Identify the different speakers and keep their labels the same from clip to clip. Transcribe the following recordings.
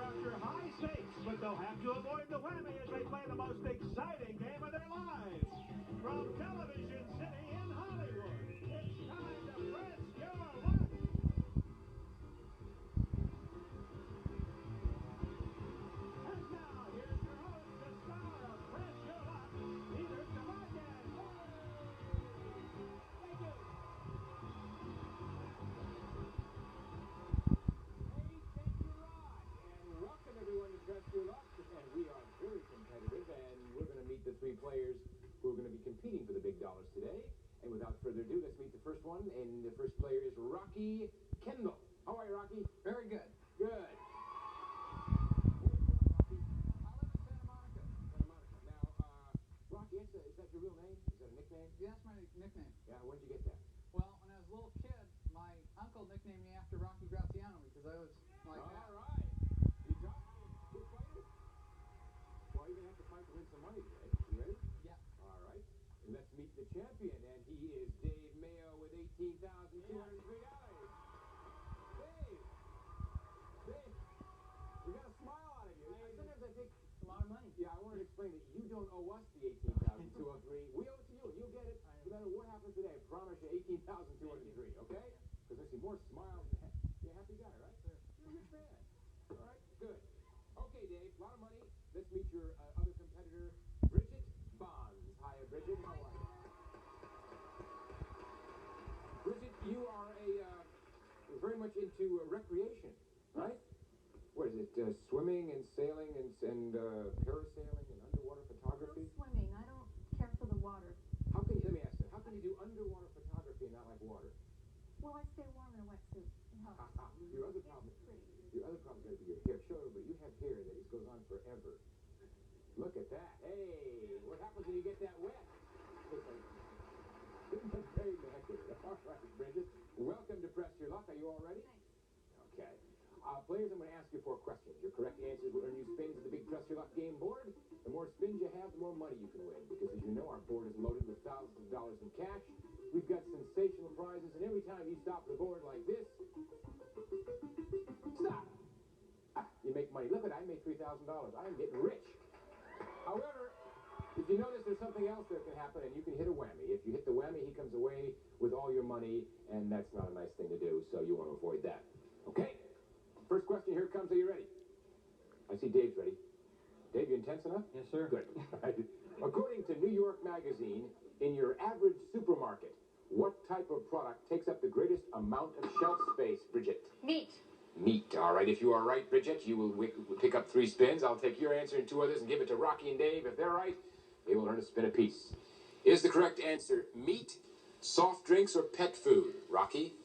Speaker 1: about your high stakes, but they'll have to avoid the whammy as they play the most exciting game of their lives. From Television City in Hollywood, it's time to press your luck. And now, here's your host, the star of Press Your Luck, Peter Samarkand. Thank you.
Speaker 2: Welcome everyone to Press Your Luck, and we are very competitive, and we're going to meet the three players who are going to be competing for the big dollars today. And without further ado, let's meet the first one, and the first player is Rocky Kendall. How are you, Rocky?
Speaker 3: Very good.
Speaker 2: Good.
Speaker 3: I live in Santa Monica.
Speaker 2: Santa Monica. Now, Rocky, is that your real name? Is that a nickname?
Speaker 3: Yeah, that's my nickname.
Speaker 2: Yeah, where'd you get that?
Speaker 3: Well, when I was a little kid, my uncle nicknamed me after Rocky Graziano because I was like that.
Speaker 2: All right. You got it. Good fighter. Well, you're going to have to fight to win some money today. You ready?
Speaker 3: Yeah.
Speaker 2: All right. And let's meet the champion, and he is Dave Mayo with $18,203. Dave, we got a smile out of you. Sometimes I think
Speaker 3: It's a lot of money.
Speaker 2: yeah, I wanted to explain that you don't owe us the $18,203. We owe it to you, and you'll get it no matter what happens today. I promise you $18,203, okay? Because I see more smiles. You're a happy guy, right?
Speaker 3: Sure.
Speaker 2: You're a good fan. All right, good. Okay, Dave, a lot of money. Let's meet your other competitor, Bridget Bonds. Hi, Bridget. How are you? Bridget, you are very much into recreation, right? What is it? Swimming and sailing and parasailing and underwater photography?
Speaker 4: Not swimming. I don't care for the water.
Speaker 2: How can you? Let me ask you. How can you do underwater photography and not like water?
Speaker 4: Well, I stay warm in a wetsuit. It helps.
Speaker 2: Your other problem.
Speaker 4: It's pretty.
Speaker 2: Your other problem is going to be your hair. Show everybody. You have hair that just goes on forever. Look at that. Hey, what happens when you get that wet? Isn't that very immaculate? All right, Bridget. Welcome to Press Your Luck. Are you all ready?
Speaker 4: Thanks.
Speaker 2: Okay. Players, I'm going to ask you 4 questions. Your correct answers will earn you spins at the big Press Your Luck game board. The more spins you have, the more money you can win. Because as you know, our board is loaded with thousands of dollars in cash. We've got sensational prizes, and every time you stop the board like this, stop. You make money. Look at it, I made $3,000. I am getting rich. However, if you notice, there's something else that can happen, and you can hit a whammy. If you hit the whammy, he comes away with all your money, and that's not a nice thing to do, so you want to avoid that. Okay? First question, here it comes. Are you ready? I see Dave's ready. Dave, you intense enough?
Speaker 3: Yes, sir.
Speaker 2: Good. According to New York Magazine, in your average supermarket, what type of product takes up the greatest amount of shelf space, Bridget?
Speaker 4: Meat.
Speaker 2: Meat. All right. If you are right, Bridget, you will pick up 3 spins. I'll take your answer and 2 others and give it to Rocky and Dave. If they're right, they will earn a spin apiece. Is the correct answer meat, soft drinks, or pet food? Rocky?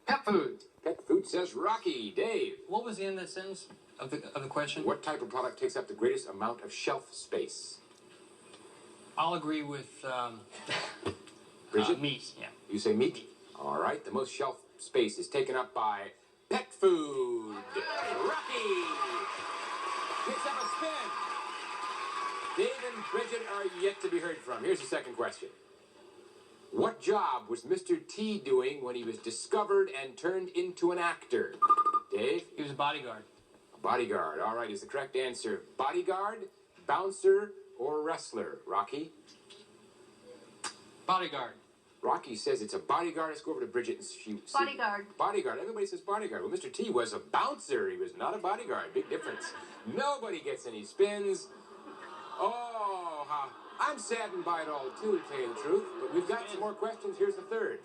Speaker 3: Pet food.
Speaker 2: Pet food says Rocky. Dave?
Speaker 3: What was the end of the sentence of the question?
Speaker 2: What type of product takes up the greatest amount of shelf space?
Speaker 3: I'll agree with
Speaker 2: Bridget?
Speaker 3: meat. Yeah.
Speaker 2: You say meat? All right. The most shelf space is taken up by pet food. Rocky picks up a spin. Dave and Bridget are yet to be heard from. Here's the second question. What job was Mr. T doing when he was discovered and turned into an actor? Dave?
Speaker 3: He was a bodyguard.
Speaker 2: A bodyguard. All right. Is the correct answer bodyguard, bouncer, or wrestler? Rocky?
Speaker 3: Bodyguard.
Speaker 2: Rocky says it's a bodyguard. Let's go over to Bridget and she...
Speaker 4: Bodyguard.
Speaker 2: Bodyguard. Everybody says bodyguard. Well, Mr. T was a bouncer. He was not a bodyguard. Big difference. Nobody gets any spins. Oh, I'm saddened by it all, too, to tell you the truth. But we've got some more questions. Here's the third.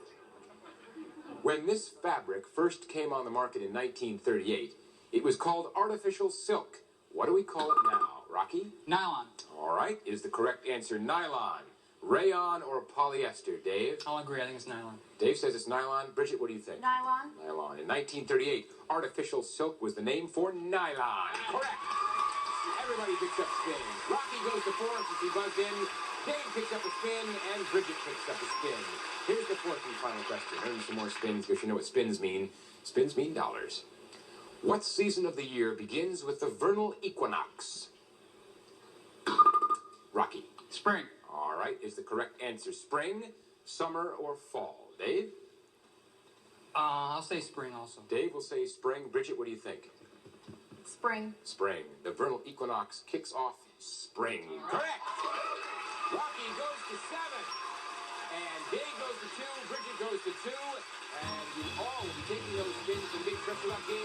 Speaker 2: When this fabric first came on the market in 1938, it was called artificial silk. What do we call it now? Rocky?
Speaker 3: Nylon.
Speaker 2: All right. Is the correct answer nylon, rayon, or polyester? Dave?
Speaker 3: I'll agree. I think it's nylon.
Speaker 2: Dave says it's nylon. Bridget, what do you think?
Speaker 4: Nylon.
Speaker 2: Nylon. In 1938, artificial silk was the name for nylon. Correct. Everybody picks up spins. Rocky goes to 4 since he buzzed in. Dave picks up a spin, and Bridget picks up a spin. Here's the 4th and final question. Earn some more spins because you know what spins mean. Spins mean dollars. What season of the year begins with the vernal equinox? Rocky.
Speaker 3: Spring.
Speaker 2: All right. Is the correct answer spring, summer, or fall? Dave?
Speaker 5: I'll say spring also.
Speaker 2: Dave will say spring. Bridget, what do you think?
Speaker 4: Spring.
Speaker 2: Spring. The vernal equinox kicks off spring. Correct! Rocky goes to 7. And Dave goes to 2. Bridget goes to 2. And you all will be taking those spins to the big triple up game